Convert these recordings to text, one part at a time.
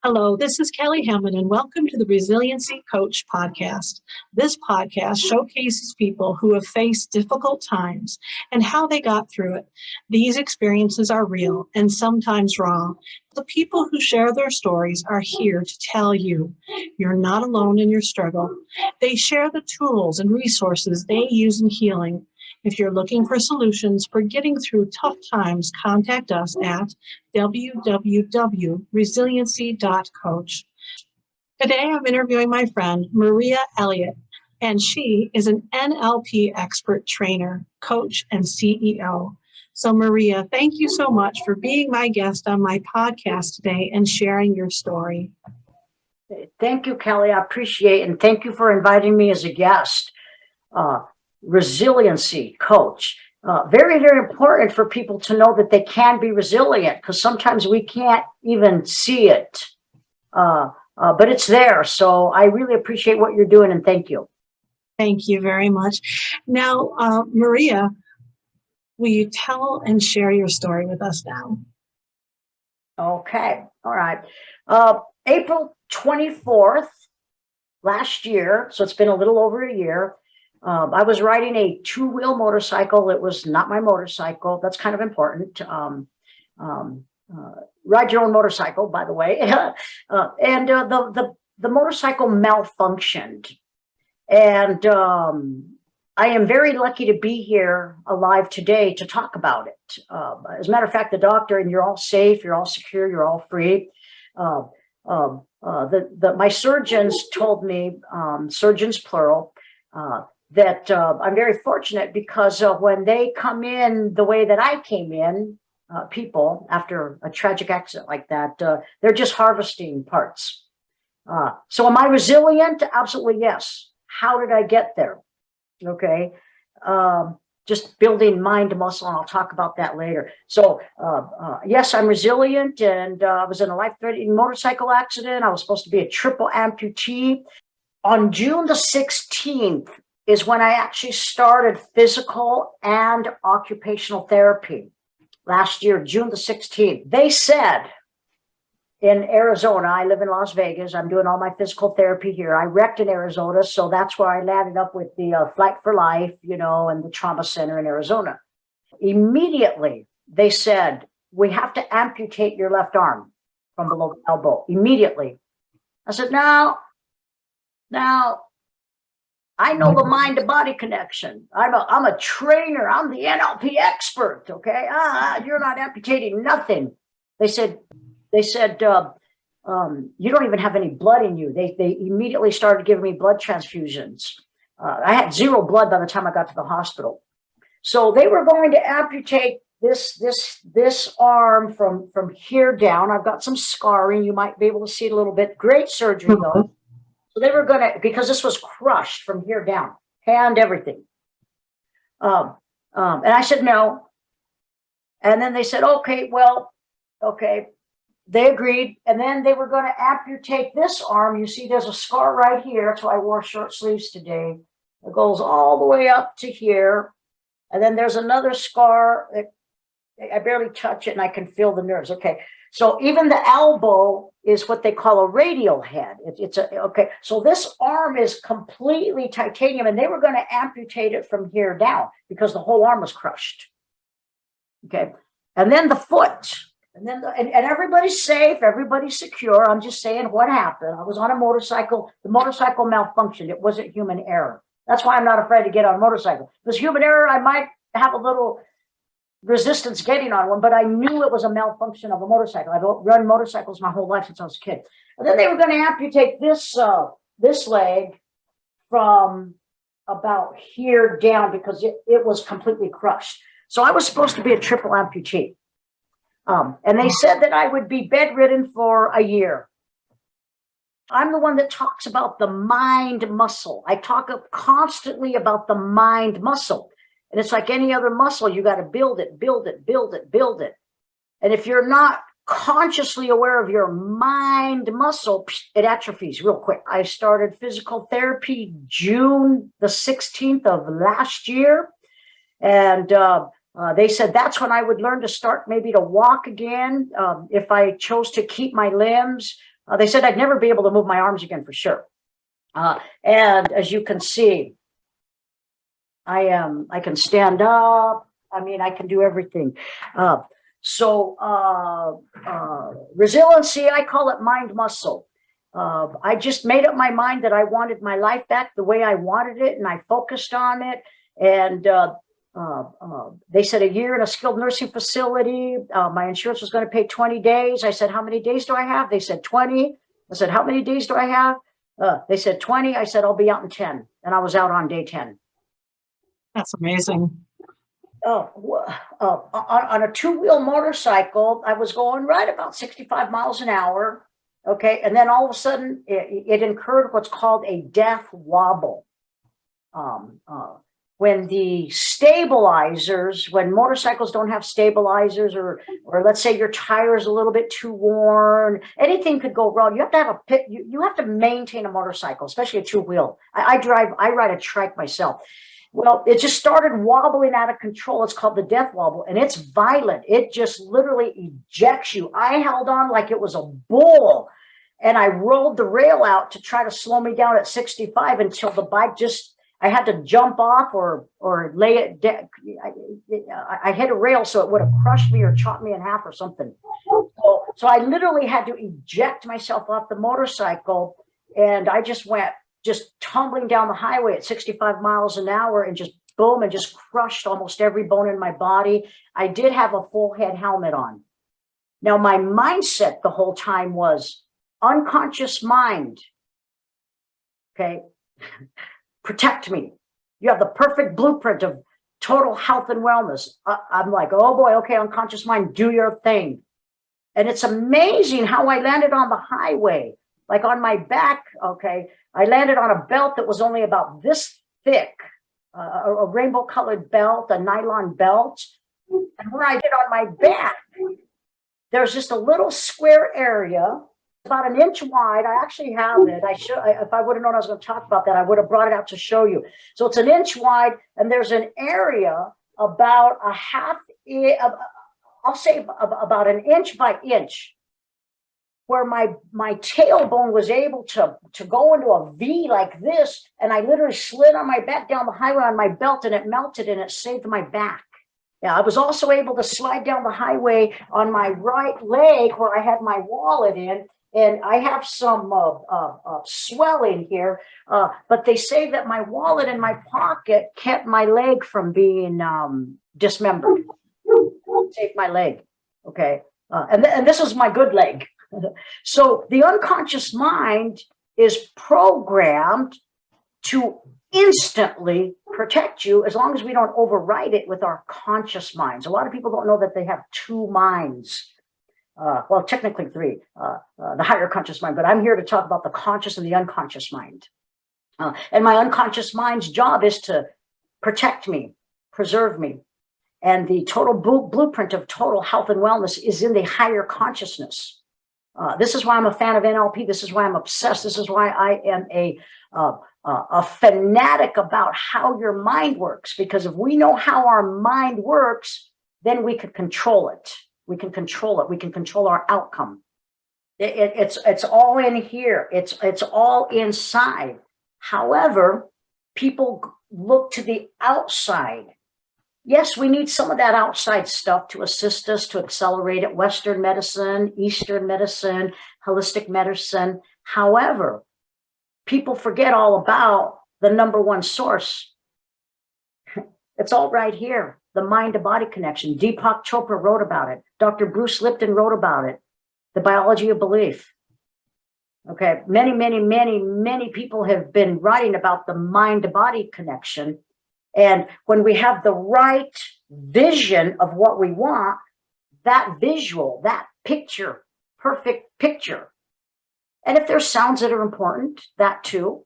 Hello, this is Kelly Hammond, and welcome to the Resiliency Coach podcast. This podcast showcases people who have faced difficult times and how they got through it. These experiences are real and sometimes raw. The people who share their stories are here to tell you you're not alone in your struggle. They share the tools and resources they use in healing. If you're looking for solutions for getting through tough times, contact us at www.resiliency.coach. Today, I'm interviewing my friend, Maria Elliott, and she is an NLP expert trainer, coach, and CEO. So, Maria, thank you so much for being my guest on my podcast today and sharing your story. Thank you, Kelly. I appreciate it. And thank you for inviting me as a guest. Resiliency coach. Very, very important for people to know that they can be resilient, because sometimes we can't even see it, but it's there. So I really appreciate what you're doing, and thank you. Thank you very much. Now, Maria, will you tell and share your story with us now? Okay. All right. April 24th last year, so it's been a little over a year. I was riding a two-wheel motorcycle. It was not my motorcycle. That's kind of important. Ride your own motorcycle, by the way. And the motorcycle malfunctioned. And I am very lucky to be here alive today to talk about it. As a matter of fact, the doctor, and you're all safe, you're all secure, you're all free. My surgeons told me, surgeons plural, that I'm very fortunate, because when they come in the way that I came in, people after a tragic accident like that, they're just harvesting parts. So am I resilient? Absolutely, yes. How did I get there? Okay. Just building mind muscle, and I'll talk about that later. So yes, I'm resilient, and I was in a life-threatening motorcycle accident. I was supposed to be a triple amputee. On June the 16th, is when I actually started physical and occupational therapy last year, June the 16th. They said in Arizona, I live in Las Vegas, I'm doing all my physical therapy here. I wrecked in Arizona, so that's where I landed up with the Flight for Life, and the trauma center in Arizona. Immediately, they said, we have to amputate your left arm from below the elbow, immediately. I said, no. I know the mind-to-body connection. I'm a trainer. I'm the NLP expert. Okay, you're not amputating nothing. They said, you don't even have any blood in you. They immediately started giving me blood transfusions. I had zero blood by the time I got to the hospital. So they were going to amputate this arm from here down. I've got some scarring. You might be able to see it a little bit. Great surgery though. So they were going to, because this was crushed from here down, hand, everything. And I said, no. And then they said, okay. They agreed. And then they were going to amputate this arm. You see, there's a scar right here. That's why I wore short sleeves today. It goes all the way up to here. And then there's another scar. I barely touch it, and I can feel the nerves. Okay. So even the elbow is what they call a radial head. Okay. So this arm is completely titanium, and they were going to amputate it from here down because the whole arm was crushed. Okay. And then the foot, and then and everybody's safe, everybody's secure. I'm just saying what happened. I was on a motorcycle. The motorcycle malfunctioned. It wasn't human error. That's why I'm not afraid to get on a motorcycle. If it was human error, I might have a little resistance getting on one, but I knew it was a malfunction of a motorcycle. I've run motorcycles my whole life since I was a kid. And then they were going to amputate this leg from about here down, because it was completely crushed. So I was supposed to be a triple amputee. And they said that I would be bedridden for a year. I'm the one that talks about the mind muscle. I talk constantly about the mind muscle. And it's like any other muscle, you got to build it. And if you're not consciously aware of your mind muscle, it atrophies real quick. I started physical therapy June the 16th of last year. And they said that's when I would learn to start maybe to walk again, if I chose to keep my limbs. They said I'd never be able to move my arms again for sure. And as you can see, I can stand up. I mean, I can do everything. Resiliency, I call it mind muscle. I just made up my mind that I wanted my life back the way I wanted it, and I focused on it. And they said a year in a skilled nursing facility. My insurance was going to pay 20 days. I said, how many days do I have? They said 20. I said, how many days do I have? They said 20. I said, I'll be out in 10. And I was out on day 10. That's amazing. On a two-wheel motorcycle, I was going right about 65 miles an hour. Okay. And then all of a sudden it incurred what's called a death wobble. When the stabilizers, when motorcycles don't have stabilizers, or let's say your tire is a little bit too worn, anything could go wrong. You have to have you have to maintain a motorcycle, especially a two-wheel. I ride a trike myself. Well, it just started wobbling out of control. It's called the death wobble, and it's violent. It just literally ejects you. I held on like it was a bull, and I rolled the rail out to try to slow me down at 65 until the bike just, I had to jump off or lay it down. I hit a rail, so it would have crushed me or chopped me in half or something. So I literally had to eject myself off the motorcycle, and I just went tumbling down the highway at 65 miles an hour and just boom, and just crushed almost every bone in my body. I did have a full head helmet on. Now, my mindset the whole time was unconscious mind. Okay. Protect me. You have the perfect blueprint of total health and wellness. I'm like, oh boy, okay, unconscious mind, do your thing. And it's amazing how I landed on the highway, like on my back. Okay, I landed on a belt that was only about this thick, a rainbow colored belt, a nylon belt. And where I did on my back, there's just a little square area about an inch wide. I actually have it. If I would have known I was going to talk about that, I would have brought it out to show you. So it's an inch wide, and there's an area about a half, I'll say about an inch by inch, where my tailbone was able to go into a V like this, and I literally slid on my back down the highway on my belt, and it melted, and it saved my back. Yeah, I was also able to slide down the highway on my right leg where I had my wallet in. And I have some swelling here, but they say that my wallet in my pocket kept my leg from being dismembered. Saved my leg, okay? And this is my good leg. So the unconscious mind is programmed to instantly protect you as long as we don't override it with our conscious minds. A lot of people don't know that they have two minds. Well, technically three, the higher conscious mind, but I'm here to talk about the conscious and the unconscious mind. And my unconscious mind's job is to protect me, preserve me. And the total blueprint of total health and wellness is in the higher consciousness. This is why I'm a fan of NLP. This is why I'm obsessed. This is why I am a fanatic about how your mind works. Because if we know how our mind works, then we can control it. We can control it. We can control our outcome. It's all in here. It's all inside. However, people look to the outside. Yes, we need some of that outside stuff to assist us, to accelerate it. Western medicine, Eastern medicine, holistic medicine. However, people forget all about the number one source. It's all right here. The mind-to-body connection. Deepak Chopra wrote about it. Dr. Bruce Lipton wrote about it. The biology of belief. Okay, many people have been writing about the mind-to-body connection. And when we have the right vision of what we want, that visual, that picture, perfect picture. And if there's sounds that are important, that too.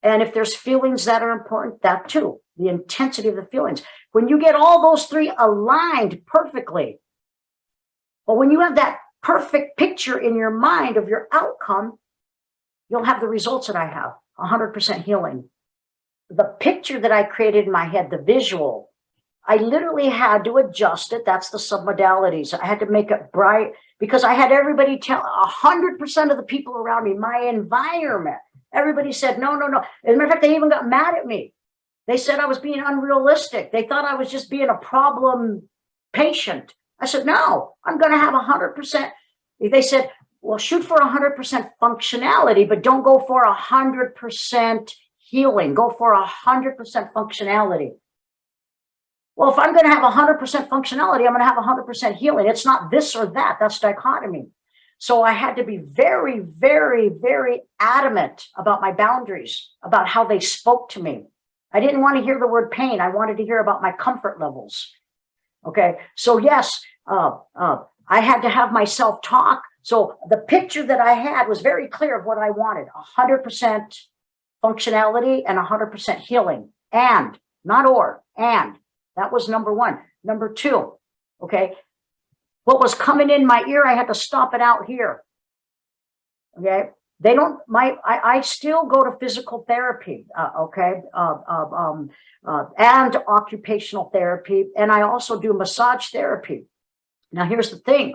And if there's feelings that are important, that too. The intensity of the feelings. When you get all those three aligned perfectly, well, when you have that perfect picture in your mind of your outcome, you'll have the results that I have, 100% healing. The picture that I created in my head, the visual, I literally had to adjust it. That's the submodalities. I had to make it bright. because I had everybody tell 100% of the people around me, my environment, everybody said, no, no, no. As a matter of fact, they even got mad at me. They said I was being unrealistic. They thought I was just being a problem patient. I said, no, I'm going to have 100%. They said, well, shoot for 100% functionality, but don't go for 100% healing. Go for 100% functionality. Well, if I'm going to have 100% functionality, I'm going to have 100% healing. It's not this or that. That's dichotomy. So I had to be very, very, very adamant about my boundaries, about how they spoke to me. I didn't want to hear the word pain. I wanted to hear about my comfort levels. Okay. So yes, I had to have my self-talk. So the picture that I had was very clear of what I wanted: 100% functionality and 100% healing, and not or, and. That was number one. Number two, okay, what was coming in my ear, I had to stop it out here. Okay, they don't, I still go to physical therapy, okay, and occupational therapy, and I also do massage therapy. Now, here's the thing.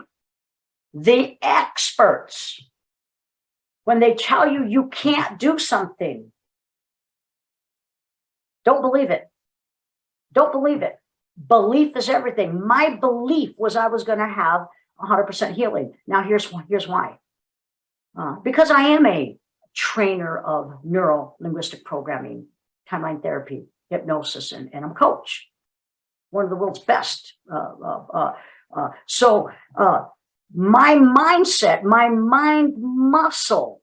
The experts, when they tell you you can't do something, don't believe it. Don't believe it. Belief is everything. My belief was I was going to have 100% healing. Now, here's why. Because I am a trainer of neuro-linguistic programming, timeline therapy, hypnosis, and I'm a coach, one of the world's best. So my mindset, my mind muscle,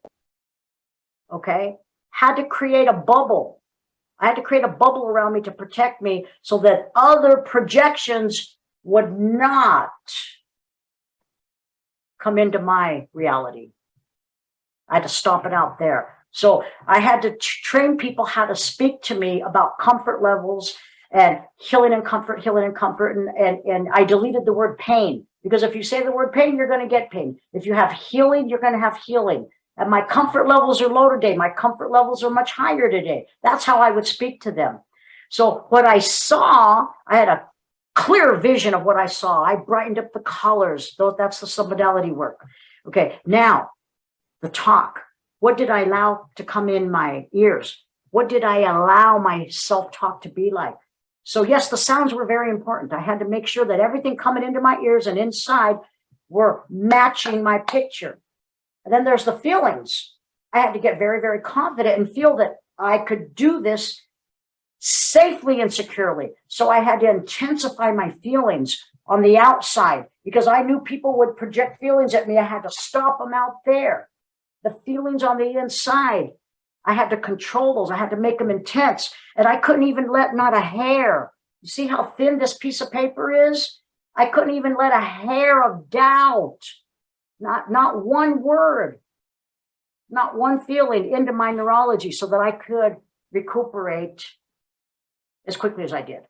okay, had to create a bubble. I had to create a bubble around me to protect me so that other projections would not come into my reality. I had to stomp it out there. So I had to train people how to speak to me about comfort levels and healing and comfort. And I deleted the word pain, because if you say the word pain, you're going to get pain. If you have healing, you're going to have healing. And my comfort levels are low today. My comfort levels are much higher today. That's how I would speak to them. So what I saw, I had a clear vision of what I saw. I brightened up the colors. That's the submodality work. Okay, now the talk. What did I allow to come in my ears? What did I allow my self-talk to be like? So yes, the sounds were very important. I had to make sure that everything coming into my ears and inside were matching my picture. And then there's the feelings. I had to get very, very confident and feel that I could do this safely and securely. So I had to intensify my feelings on the outside, because I knew people would project feelings at me. I had to stop them out there. The feelings on the inside, I had to control those. I had to make them intense. And I couldn't even let not a hair. You see how thin this piece of paper is? I couldn't even let a hair of doubt. Not one word, not one feeling into my neurology, so that I could recuperate as quickly as I did.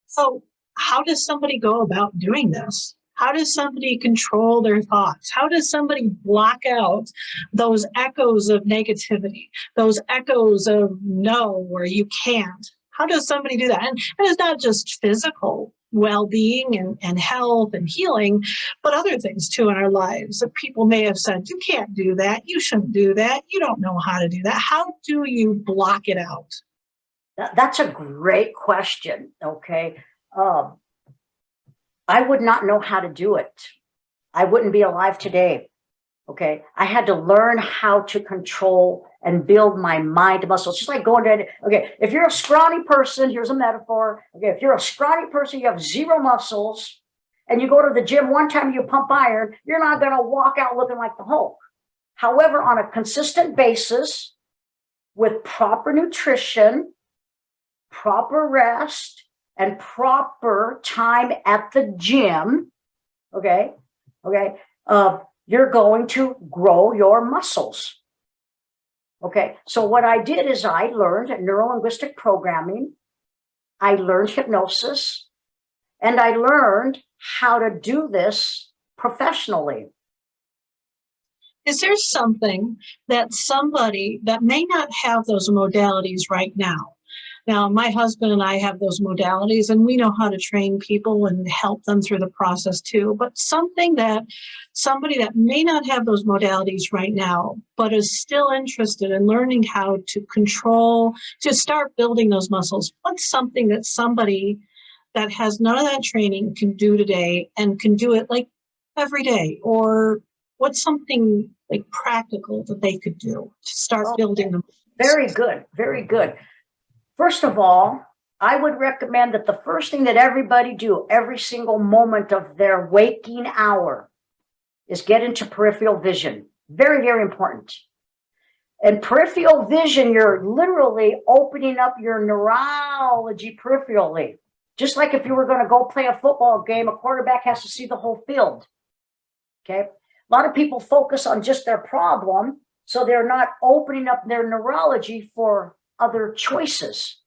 So how does somebody go about doing this? How does somebody control their thoughts? How does somebody block out those echoes of negativity, those echoes of no, or you can't? How does somebody do that? And it's not just physical well-being and health and healing, but other things too in our lives that people may have said, you can't do that, you shouldn't do that, you don't know how to do that. How do you block it out? That's a great question. Okay. I would not know how to do it. I wouldn't be alive today. Okay. I had to learn how to control and build my mind muscles. Just like going to, okay, if you're a scrawny person, here's a metaphor. Okay, if you're a scrawny person, you have zero muscles, and you go to the gym one time, you pump iron, you're not going to walk out looking like the Hulk. However, on a consistent basis, with proper nutrition, proper rest, and proper time at the gym, okay, you're going to grow your muscles. Okay, so what I did is I learned neuro-linguistic programming, I learned hypnosis, and I learned how to do this professionally. Is there something that somebody that may not have those modalities right now, Now, my husband and I have those modalities, and we know how to train people and help them through the process too. But something that somebody that may not have those modalities right now, but is still interested in learning how to control, to start building those muscles, what's something that somebody that has none of that training can do today and can do it like every day? Or what's something like practical that they could do to start building them? Very good. Very good. First of all, I would recommend that the first thing that everybody do every single moment of their waking hour is get into peripheral vision. Very, very important. And peripheral vision, you're literally opening up your neurology peripherally. Just like if you were going to go play a football game, a quarterback has to see the whole field. Okay. A lot of people focus on just their problem, so they're not opening up their neurology for other choices.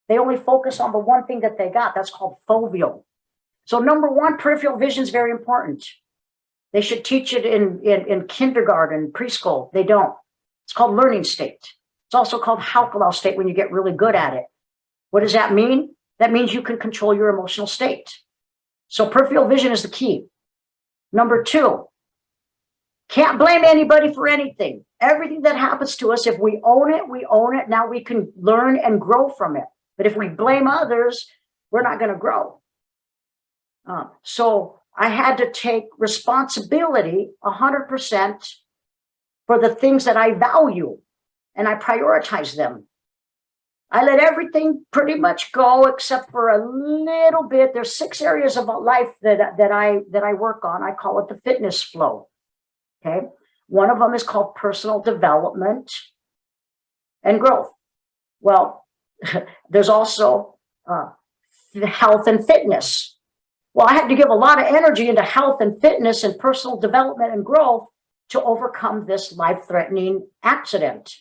They only focus on the one thing that they got. That's called foveal. So number one, peripheral vision is very important. They should teach it in kindergarten, preschool. They don't. It's called learning state. It's also called Haukelau state when you get really good at it. What does that mean? That means you can control your emotional state. So peripheral vision is the key. Number two, can't blame anybody for anything. Everything that happens to us, if we own it, we own it. Now we can learn and grow from it. But if we blame others, we're not going to grow. So I had to take responsibility 100% for the things that I value, and I prioritize them. I let everything pretty much go except for a little bit. There's 6 areas of life that I work on. I call it the fitness flow. Okay. One of them is called personal development and growth. Well, there's also health and fitness. Well, I had to give a lot of energy into health and fitness and personal development and growth to overcome this life-threatening accident.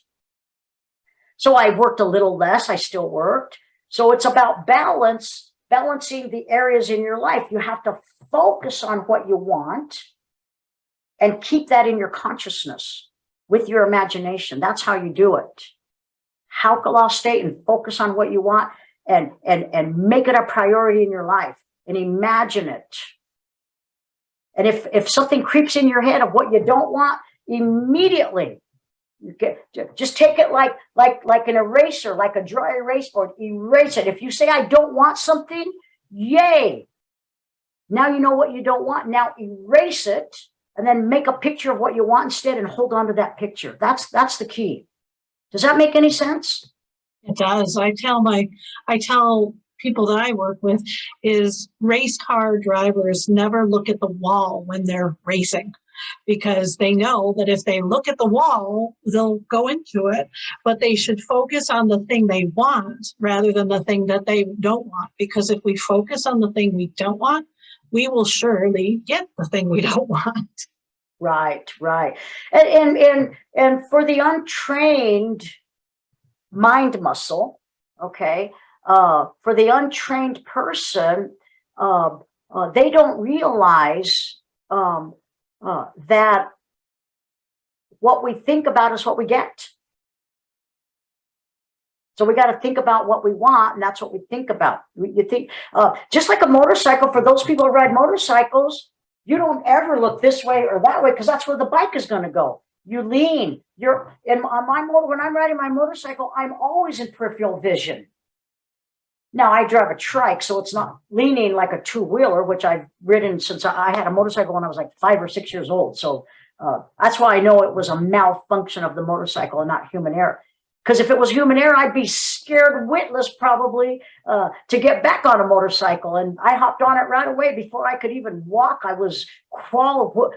So I worked a little less. I still worked. So it's about balancing the areas in your life. You have to focus on what you want and keep that in your consciousness with your imagination. That's how you do it. Haukelau state, and focus on what you want and make it a priority in your life and imagine it. And if something creeps in your head of what you don't want, immediately just take it like an eraser, like a dry erase board, erase it. If you say, I don't want something, yay. Now you know what you don't want. Now erase it. And then make a picture of what you want instead and hold on to that picture. That's the key. Does that make any sense? It does. I tell people that I work with is race car drivers never look at the wall when they're racing, because they know that if they look at the wall, they'll go into it, but they should focus on the thing they want rather than the thing that they don't want. Because if we focus on the thing we don't want, we will surely get the thing we don't want. Right. And for the untrained mind muscle, okay, for the untrained person, they don't realize that what we think about is what we get. So we got to think about what we want, and that's what we think about. You think, just like a motorcycle, for those people who ride motorcycles, you don't ever look this way or that way because that's where the bike is going to go. You lean. On my motor, when I'm riding my motorcycle, I'm always in peripheral vision. Now I drive a trike, so it's not leaning like a two-wheeler, which I've ridden since I had a motorcycle when I was like 5 or 6 years old. So that's why I know it was a malfunction of the motorcycle and not human error. Because if it was human error, I'd be scared witless probably to get back on a motorcycle. And I hopped on it right away before I could even walk. I was crawling,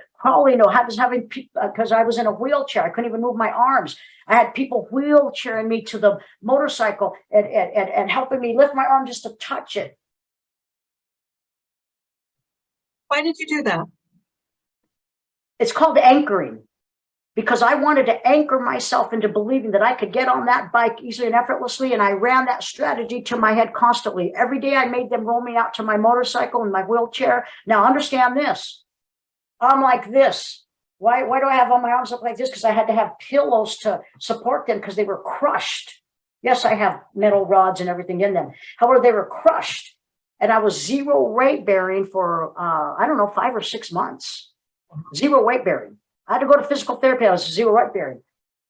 because I was in a wheelchair. I couldn't even move my arms. I had people wheelchairing me to the motorcycle and helping me lift my arm just to touch it. Why did you do that? It's called anchoring. Because I wanted to anchor myself into believing that I could get on that bike easily and effortlessly. And I ran that strategy to my head constantly. Every day I made them roll me out to my motorcycle in my wheelchair. Now understand this. I'm like this. Why do I have all my arms up like this? Because I had to have pillows to support them because they were crushed. Yes, I have metal rods and everything in them. However, they were crushed. And I was zero weight bearing for, I don't know, 5 or 6 months. Zero weight bearing. I had to go to physical therapy. I was zero weight bearing.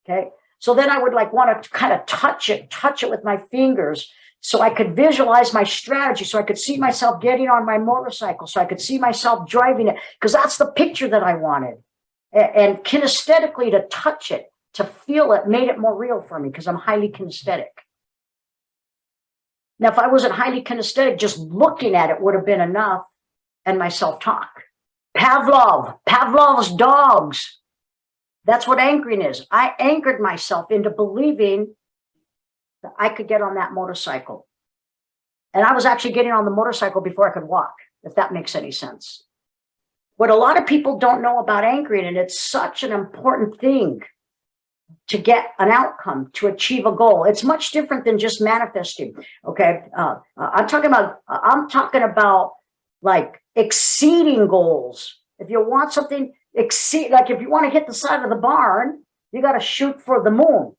Okay. So then I would like want to kind of touch it with my fingers so I could visualize my strategy, so I could see myself getting on my motorcycle, so I could see myself driving it, because that's the picture that I wanted. And kinesthetically, to touch it, to feel it, made it more real for me because I'm highly kinesthetic. Now, if I wasn't highly kinesthetic, just looking at it would have been enough, and my self-talk. Pavlov's dogs. That's what anchoring is. I anchored myself into believing that I could get on that motorcycle. And I was actually getting on the motorcycle before I could walk, if that makes any sense. What a lot of people don't know about anchoring, and it's such an important thing to get an outcome, to achieve a goal. It's much different than just manifesting. Okay. I'm talking about like exceeding goals. If you want something like if you want to hit the side of the barn, you got to shoot for the moon.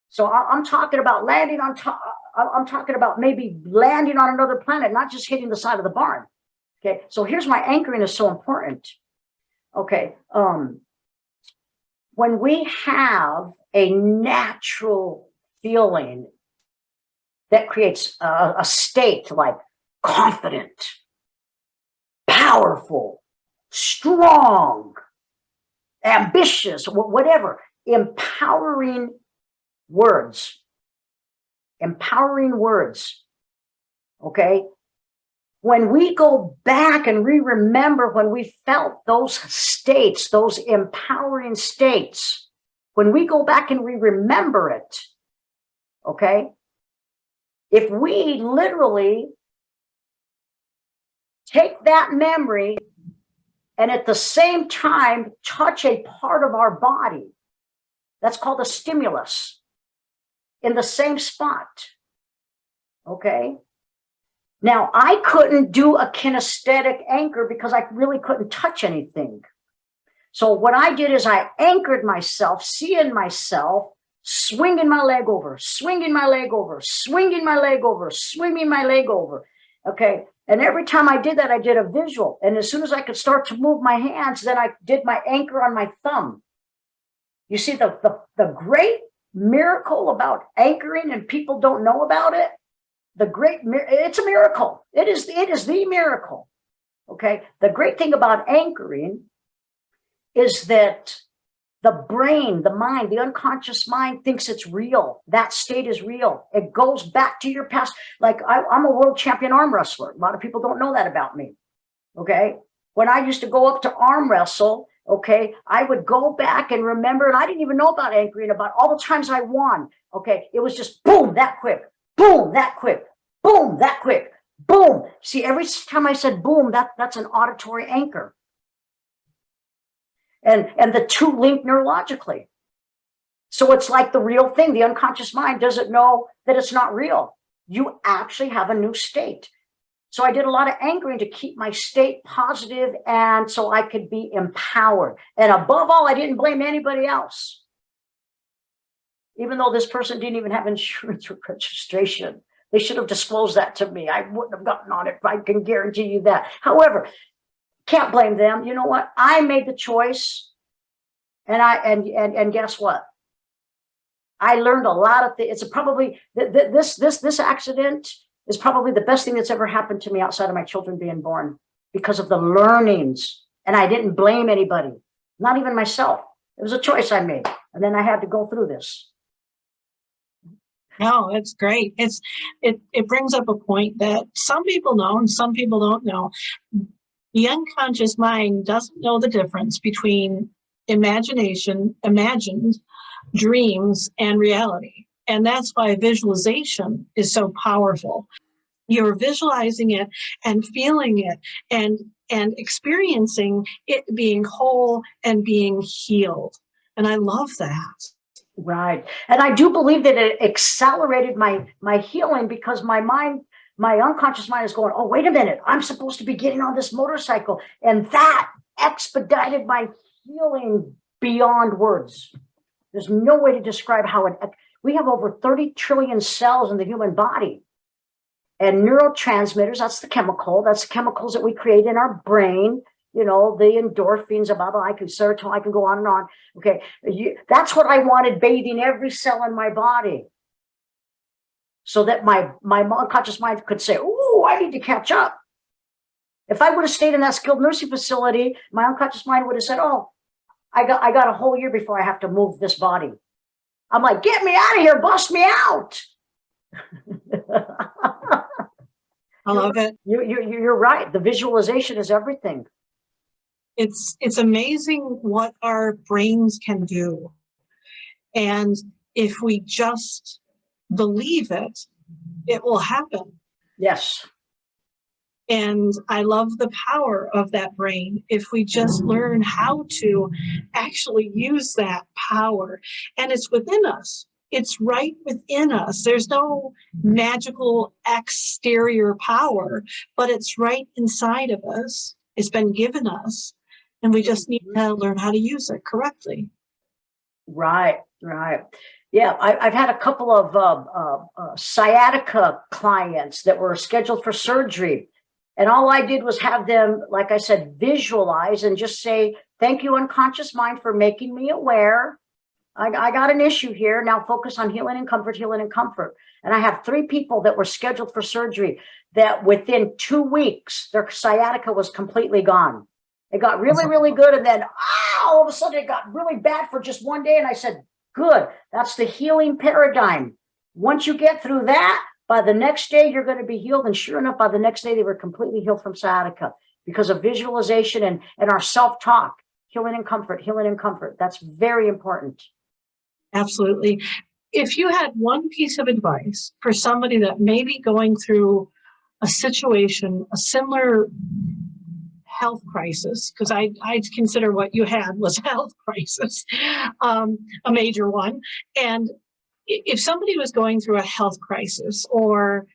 So I'm talking about landing on top. I'm talking about maybe landing on another planet, not just hitting the side of the barn. Okay. So here's why anchoring is so important. Okay. When we have a natural feeling that creates a state like confident, powerful, strong, ambitious, whatever, empowering words, okay? When we go back and remember when we felt those states, those empowering states, when we go back and we remember it, okay? If we literally take that memory and at the same time touch a part of our body, that's called a stimulus, in the same spot, okay? Now, I couldn't do a kinesthetic anchor because I really couldn't touch anything. So what I did is I anchored myself, seeing myself, swinging my leg over, swinging my leg over, swinging my leg over, swinging my leg over. Okay. And every time I did that, I did a visual. And as soon as I could start to move my hands, then I did my anchor on my thumb. You see, the great miracle about anchoring, and people don't know about it. It's a miracle. It is the miracle. Okay. The great thing about anchoring is that the brain, the mind, the unconscious mind thinks it's real. That state is real. It goes back to your past. Like I'm a world champion arm wrestler. A lot of people don't know that about me. Okay. When I used to go up to arm wrestle, okay, I would go back and remember, and I didn't even know about anchoring, about all the times I won. Okay. It was just boom, that quick, boom, that quick, boom, that quick, boom. See, every time I said boom, that's an auditory anchor. And the two link neurologically. So it's like the real thing. The unconscious mind doesn't know that it's not real. You actually have a new state. So I did a lot of anchoring to keep my state positive and so I could be empowered. And above all, I didn't blame anybody else. Even though this person didn't even have insurance or registration. They should have disclosed that to me. I wouldn't have gotten on it. I can guarantee you that. However, can't blame them. You know what? I made the choice, and guess what? I learned a lot of things. It's probably this accident is probably the best thing that's ever happened to me outside of my children being born because of the learnings. And I didn't blame anybody, not even myself. It was a choice I made, and then I had to go through this. No, it's great. It brings up a point that some people know and some people don't know. The unconscious mind doesn't know the difference between imagined dreams, and reality. And that's why visualization is so powerful. You're visualizing it and feeling it and experiencing it being whole and being healed. And I love that. Right. And I do believe that it accelerated my healing because my unconscious mind is going, oh, wait a minute, I'm supposed to be getting on this motorcycle. And that expedited my healing beyond words. There's no way to describe how we have over 30 trillion cells in the human body. And neurotransmitters, that's the chemicals that we create in our brain, the endorphins, blah, blah, serotonin, I can go on and on. Okay, that's what I wanted bathing every cell in my body. So that my unconscious mind could say, "Ooh, I need to catch up." If I would have stayed in that skilled nursing facility, my unconscious mind would have said, "Oh, I got a whole year before I have to move this body." I'm like, "Get me out of here, bust me out." I love it. You're right. The visualization is everything. It's amazing what our brains can do. And if we just believe it, it will happen. Yes. And I love the power of that brain if we just learn how to actually use that power. And it's within us. It's right within us. There's no magical exterior power, but it's right inside of us. It's been given us, and we just need to learn how to use it correctly. Right. Yeah, I've had a couple of sciatica clients that were scheduled for surgery. And all I did was have them, like I said, visualize and just say, "Thank you, unconscious mind, for making me aware. I got an issue here. Now focus on healing and comfort, healing and comfort." And I have 3 people that were scheduled for surgery that within 2 weeks, their sciatica was completely gone. It got really, really good. And then all of a sudden it got really bad for just 1 day. And I said, "Good. That's the healing paradigm. Once you get through that, by the next day, you're going to be healed." And sure enough, by the next day, they were completely healed from sciatica because of visualization and our self-talk. Healing and comfort, healing and comfort. That's very important. Absolutely. If you had one piece of advice for somebody that may be going through a situation, a similar health crisis, because I consider what you had was a health crisis, a major one. And if somebody was going through a health crisis or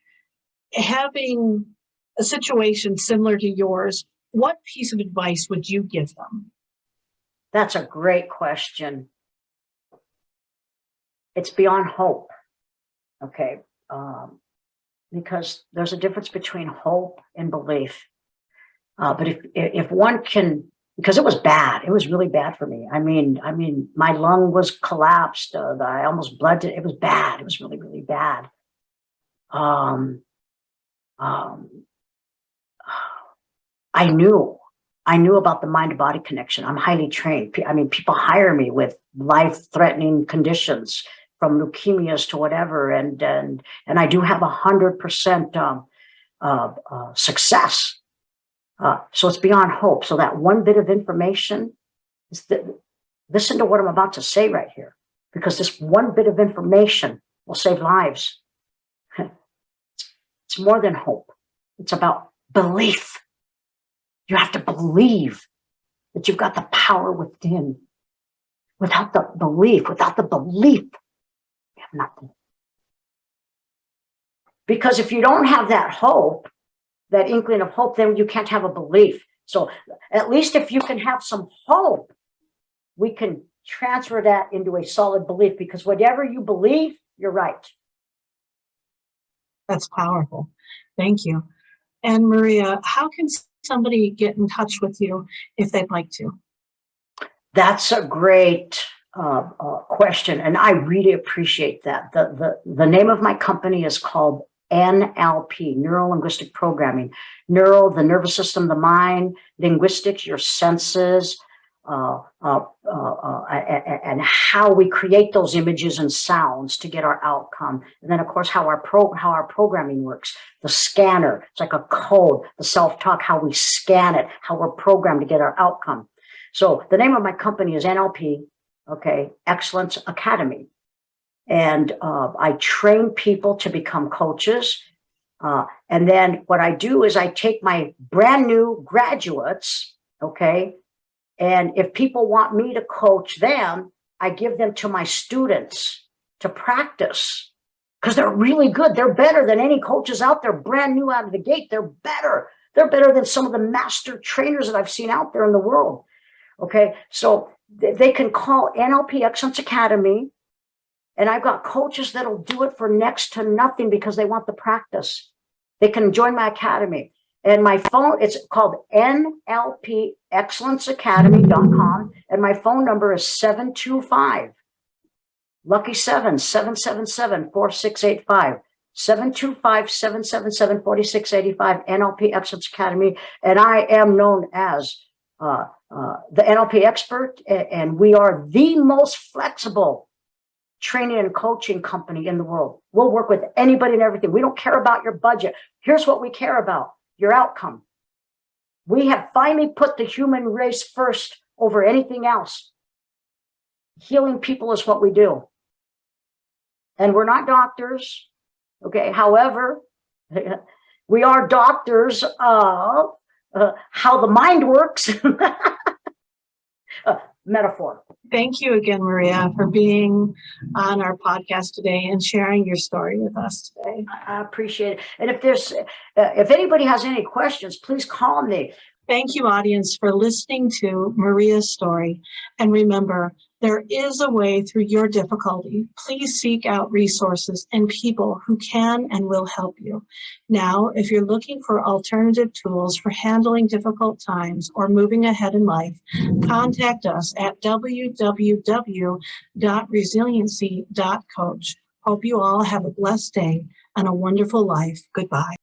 having a situation similar to yours, what piece of advice would you give them? That's a great question. It's beyond hope. Okay. Because there's a difference between hope and belief. But if one can, because it was bad, it was really bad for me. I mean, my lung was collapsed. I almost bled to, it was bad. It was really, really bad. I knew about the mind-to-body connection. I'm highly trained. I mean, people hire me with life-threatening conditions, from leukemias to whatever, and I do have 100% success. So it's beyond hope. So that one bit of information is that, listen to what I'm about to say right here, because this one bit of information will save lives. It's more than hope. It's about belief. You have to believe that you've got the power within. Without the belief, you have nothing. Because if you don't have that hope, that inkling of hope, then you can't have a belief. So at least if you can have some hope, we can transfer that into a solid belief, because whatever you believe, you're right. That's powerful. Thank you. And Maria, how can somebody get in touch with you if they'd like to? That's a great question, and I really appreciate that. The name of my company is called NLP, Neuro Linguistic Programming. Neuro, the nervous system, the mind; linguistics, your senses, and how we create those images and sounds to get our outcome. And then, of course, how our programming works. The scanner, it's like a code. The self-talk, how we scan it, how we're programmed to get our outcome. So the name of my company is NLP, okay, Excellence Academy. And I train people to become coaches. And then what I do is I take my brand new graduates, okay, and if people want me to coach them, I give them to my students to practice, because they're really good. They're better than any coaches out there, brand new out of the gate. They're better. They're better than some of the master trainers that I've seen out there in the world. Okay, so they can call NLP Excellence Academy, and I've got coaches that'll do it for next to nothing because they want the practice. They can join my academy. And my phone, it's called NLPExcellenceacademy.com. And my phone number is 725 Lucky 777-4685. 725-777-4685, NLP Excellence Academy. And I am known as the NLP expert, and we are the most flexible training and coaching company in the world. We'll work with anybody and everything. We don't care about your budget. Here's what we care about: your outcome. We have finally put the human race first over anything else. Healing people is what we do. And we're not doctors, okay? However, we are doctors of how the mind works. Metaphor. Thank you again, Maria, for being on our podcast today and sharing your story with us today. I appreciate it. And if anybody has any questions, please call me. Thank you, audience, for listening to Maria's story. And remember, there is a way through your difficulty. Please seek out resources and people who can and will help you. Now, if you're looking for alternative tools for handling difficult times or moving ahead in life, contact us at www.resiliency.coach. Hope you all have a blessed day and a wonderful life. Goodbye.